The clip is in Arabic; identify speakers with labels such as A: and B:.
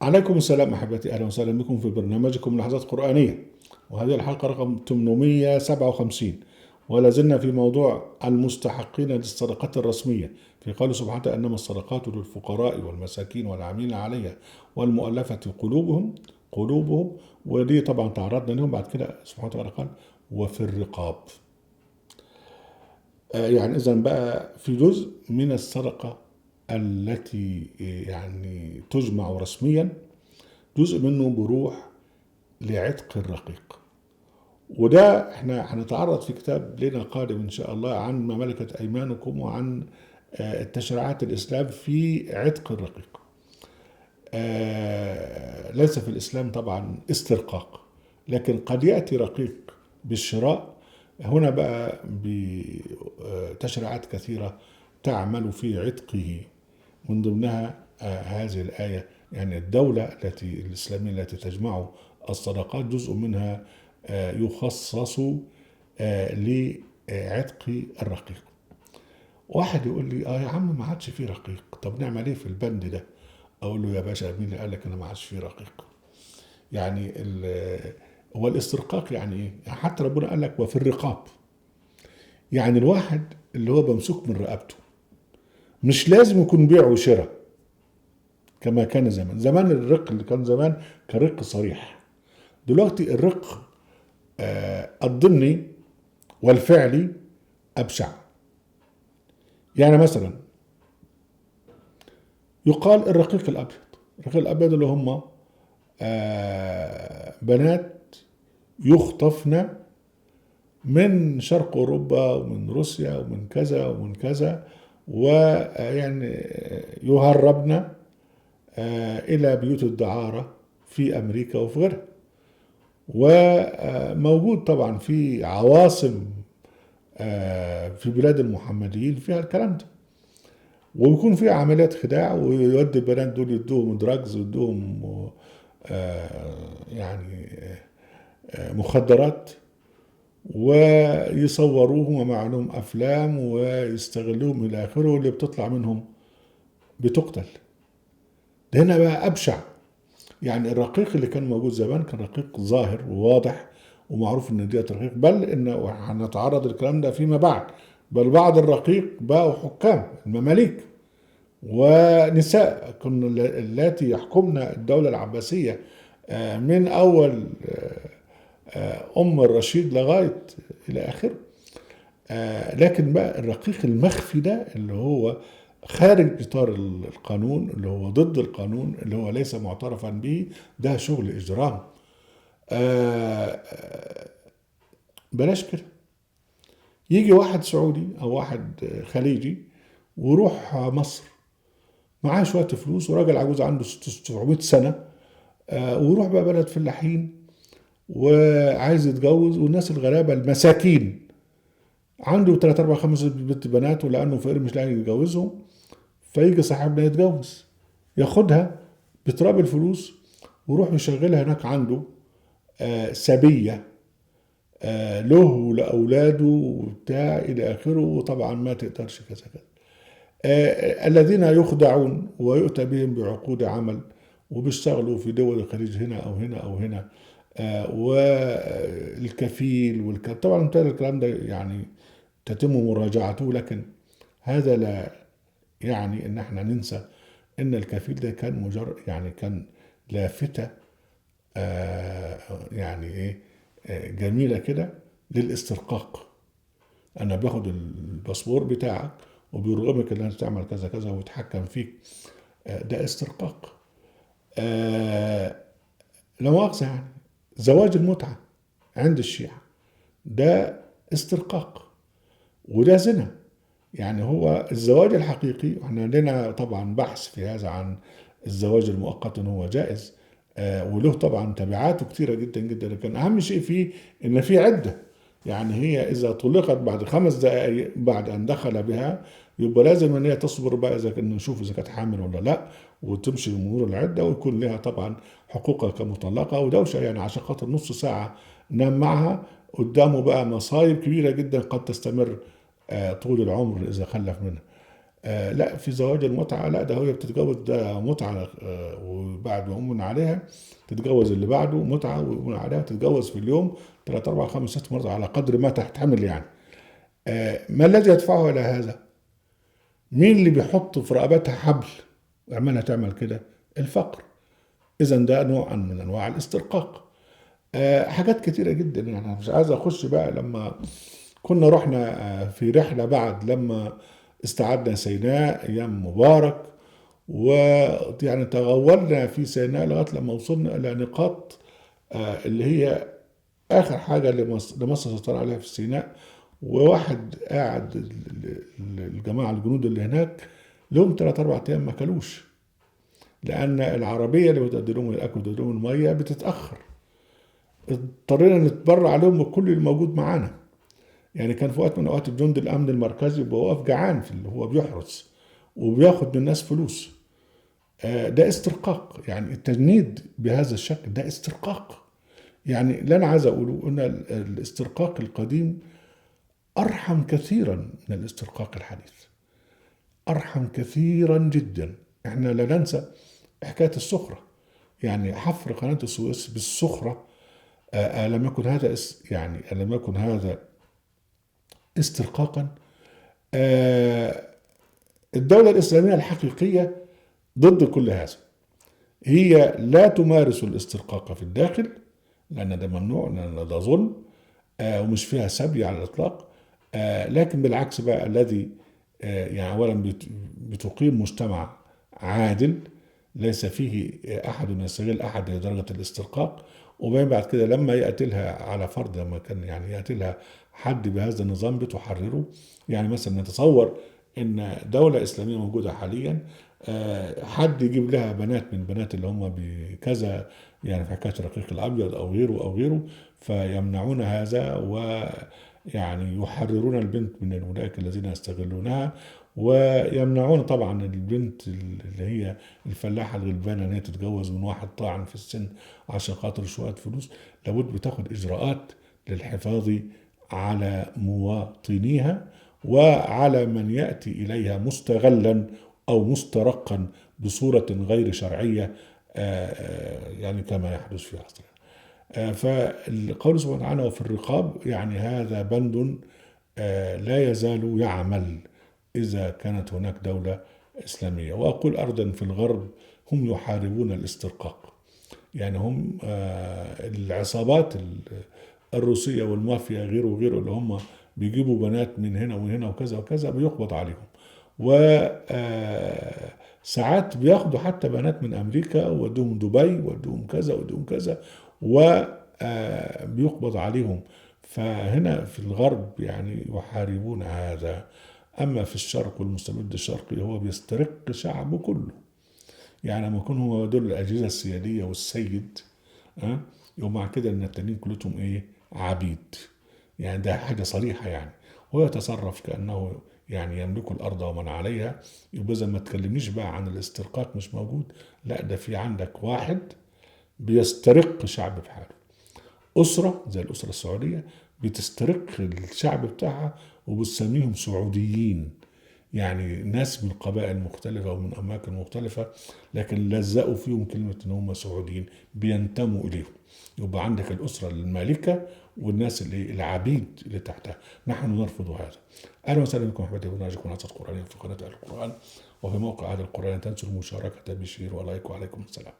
A: عليكم السلام أحبتي، أهلا وسهلا بكم في برنامجكم لحظات قرآنية. وهذه الحلقة رقم 857، ولا زلنا في موضوع المستحقين للصدقات الرسمية، في قوله سبحانه: إنما الصدقات للفقراء والمساكين والعاملين عليها والمؤلفة قلوبهم. ودي طبعا تعرضنا لهم. بعد كده سبحانه وتعالى قال: وفي الرقاب. يعني إذا بقى في جزء من الصدقة التي يعني تجمع رسميا، جزء منه بيروح لعتق الرقيق. وده احنا هنتعرض في كتاب لنا قادم ان شاء الله عن ما ملكت ايمانكم، وعن التشريعات الاسلام في عتق الرقيق. ليس في الاسلام طبعا استرقاق، لكن قد ياتي رقيق بالشراء. هنا بقى بتشريعات كثيره تعمل في عتقه، من ضمنها هذه الآية. يعني الدولة الإسلامية التي تجمع الصدقات جزء منها يخصص لعتق الرقيق. واحد يقول لي: يا عم ما عادش فيه رقيق، طب نعمل ايه في البند ده؟ اقول له: يا باشا، مين اللي قال لك انا ما عادش فيه رقيق؟ يعني هو الاسترقاق يعني ايه؟ يعني حتى ربنا قال لك: وفي الرقاب. يعني الواحد اللي هو ممسوك من رقبته، مش لازم يكون بيع وشراء كما كان زمان. الرق اللي كان زمان كان رق صريح. دلوقتي الرق الضمني والفعلي أبشع. يعني مثلا يقال الرقيق الأبيض. الرقيق الأبيض اللي هم بنات يخطفن من شرق أوروبا ومن روسيا ومن كذا ومن كذا، ويعني يهربن إلى بيوت الدعارة في أمريكا وفي غيرها. وموجود طبعا في عواصم في بلاد المحمديين فيها الكلام ده، ويكون فيها عمليات خداع، ويودي البنات دول يدوهم دراجز ويدوهم يعني مخدرات، ويصوروهم ومع لهم افلام ويستغلوهم الى اخره، واللي بتطلع منهم بتقتل. ده هنا بقى ابشع. يعني الرقيق اللي كان موجود زمان كان رقيق ظاهر وواضح ومعروف ان ديت رقيق، بل ان هنتعرض للكلام ده فيما بعد. بل بعض الرقيق بقوا حكام المماليك ونساء، كن اللاتي يحكمن الدولة العباسية من أول أم الرشيد لغاية إلى آخره. لكن بقى الرقيق المخفي ده اللي هو خارج إطار القانون، اللي هو ضد القانون، اللي هو ليس معترفا به، ده شغل إجرام. بلاش كده. يجي واحد سعودي أو واحد خليجي ويروح مصر، معاه شوية فلوس، وراجل عجوز عنده 700 سنة، ويروح بقى بلد فلاحين وعايز يتجوز، والناس الغلابة المساكين عنده 3 4 5 بنت بنات، ولأنه فقير مش لاقي يتجوزهم، فيجي صاحبنا يتجوز، ياخدها بتراب الفلوس ويروح يشغلها هناك عنده سبية له ولأولاده وبتاع إلى آخره. وطبعا ما تقدرش كذا كذا. الذين يخدعون ويؤتى بهم بعقود عمل، وبيشتغلوا في دول الخليج هنا أو هنا أو هنا. والكفيل طبعا بالتالي الكلام ده يعني تتم مراجعته، لكن هذا لا يعني ان احنا ننسى ان الكفيل ده كان مجرد، يعني كان لافتة يعني ايه جميلة كده للاسترقاق. انا باخد الباسبور بتاعك وبيرغمك ان انت تعمل كذا كذا ويتحكم فيك. ده استرقاق. لا مؤاخذة، يعني زواج المتعة عند الشيعة ده استرقاق، وده زنا. يعني هو الزواج الحقيقي، احنا لنا طبعا بحث في هذا عن الزواج المؤقت ان هو جائز، وله طبعا تبعاته كثيره جدا جدا، لكن اهم شيء فيه ان في عده. يعني هي اذا طلقت بعد 5 دقائق بعد ان دخل بها، يبقى لازم ان هي تصبر بقى اذا كنا نشوف اذا كانت حامل ولا لا، وتمشي امور العده، ويكون لها طبعا حقوقها كمطلقه ودوشه، يعني عشان خاطر نص ساعه نام معها قدامه بقى مصايب كبيره جدا قد تستمر طول العمر إذا خلف منها. لا، في زواج المتعة لا، ده هي بتتجوز ده متعة، وبعد ما يؤمن عليها تتجوز اللي بعده متعة، ويؤمن عليها تتجوز في اليوم 3 4 5 6 مرات على قدر ما تحتمل يعني. ما الذي يدفعه إلى هذا؟ مين اللي بيحط في رقبتها حبل ويعملها تعمل كده؟ الفقر. إذا ده نوع من أنواع الاسترقاق. حاجات كتيرة جدا يعني، أنا مش عايز أخش بقى. لما كنا رحنا في رحلة بعد لما استعدنا سيناء أيام مبارك، ويعني تغولنا في سيناء لغاية لما وصلنا إلى نقاط اللي هي آخر حاجة لمصر سيطر عليها في سيناء. وواحد قاعد الجماعة الجنود اللي هناك لهم 3 4 أيام ما كلوش، لأن العربية اللي بتقدم لهم الأكل وتقدم لهم المية بتتأخر. اضطرينا نتبرع عليهم بكل اللي موجود معانا. يعني كان في وقت من الاوقات الجند الامن المركزي بيبقى واقف جعان في اللي هو بيحرس، وبياخد من الناس فلوس. ده استرقاق. يعني التجنيد بهذا الشكل ده استرقاق. يعني اللي انا عايز اقوله ان الاسترقاق القديم ارحم كثيرا من الاسترقاق الحديث، ارحم كثيرا جدا. احنا لا ننسى حكايه السخره، يعني حفر قناه السويس بالسخره. ألم يكن هذا يعني ألم يكن هذا استرقاقا؟ آه، الدولة الإسلامية الحقيقية ضد كل هذا. هي لا تمارس الاسترقاق في الداخل، لأن ده ممنوع، لأن ده ظلم، ومش فيها سبي على الإطلاق. لكن بالعكس بقى الذي يعني أولا بتقيم مجتمع عادل ليس فيه أحد يستغل أحد لدرجة الاسترقاق. وبعدين بعد كده لما يأتي لها على فرض، لما كان يعني يأتي لها حد بهذا النظام بتحرره. يعني مثلا نتصور ان دولة اسلامية موجودة حاليا، حد يجيب لها بنات من بنات اللي هم بكذا، يعني في حكاية الرقيق الابيض او غيره او غيره، فيمنعون هذا ويعني يحررون البنت من اولئك الذين يستغلونها، ويمنعون طبعا البنت اللي هي الفلاحة الغلبانة ان هي تتجوز من واحد طاعن في السن عشان خاطر شوية فلوس. لابد بتاخد اجراءات للحفاظ على مواطنيها وعلى من يأتي إليها مستغلا أو مسترقا بصورة غير شرعية، يعني كما يحدث في عصرنا. فالقول سبحانه وتعالى وفي الرقاب، يعني هذا بند لا يزال يعمل إذا كانت هناك دولة إسلامية. وأقول أرضا في الغرب هم يحاربون الاسترقاق. يعني هم العصابات الروسية والمافيا غيره وغيره اللي هم بيجيبوا بنات من هنا ومن هنا وكذا وكذا بيقبض عليهم. وساعات بياخدوا حتى بنات من أمريكا ودوهم دبي ودوهم كذا ودوهم كذا وبيقبض عليهم. فهنا في الغرب يعني يحاربون هذا. أما في الشرق والمستبد الشرقي هو بيسترق شعبه كله. يعني لما يكون هو دول الأجهزة السيادية والسيد، يبقى مع كده ان التانيين كلهم ايه؟ عبيد. يعني ده حاجة صريحة يعني. هو يتصرف كأنه يعني يملك الأرض ومن عليها. يبقى إذا ما تكلمنيش بقى عن الاسترقاق مش موجود، لا، ده في عندك واحد بيسترق شعب بحاله. أسرة زي الأسرة السعودية بتسترق الشعب بتاعها وبتسميهم سعوديين، يعني ناس من قبائل مختلفة ومن أماكن مختلفة، لكن لزقوا فيهم كلمة إن هم سعوديين بينتموا إليهم. يبقى عندك الأسرة المالكة والناس اللي العبيد اللي تحتها. نحن نرفض هذا. أهلا وسهلا بكم أحبتي ونرجوكم عزة القرآن في قناة القرآن وفي موقع هذا القرآن. تنسوا المشاركة بشير ولايك، وعليكم السلام.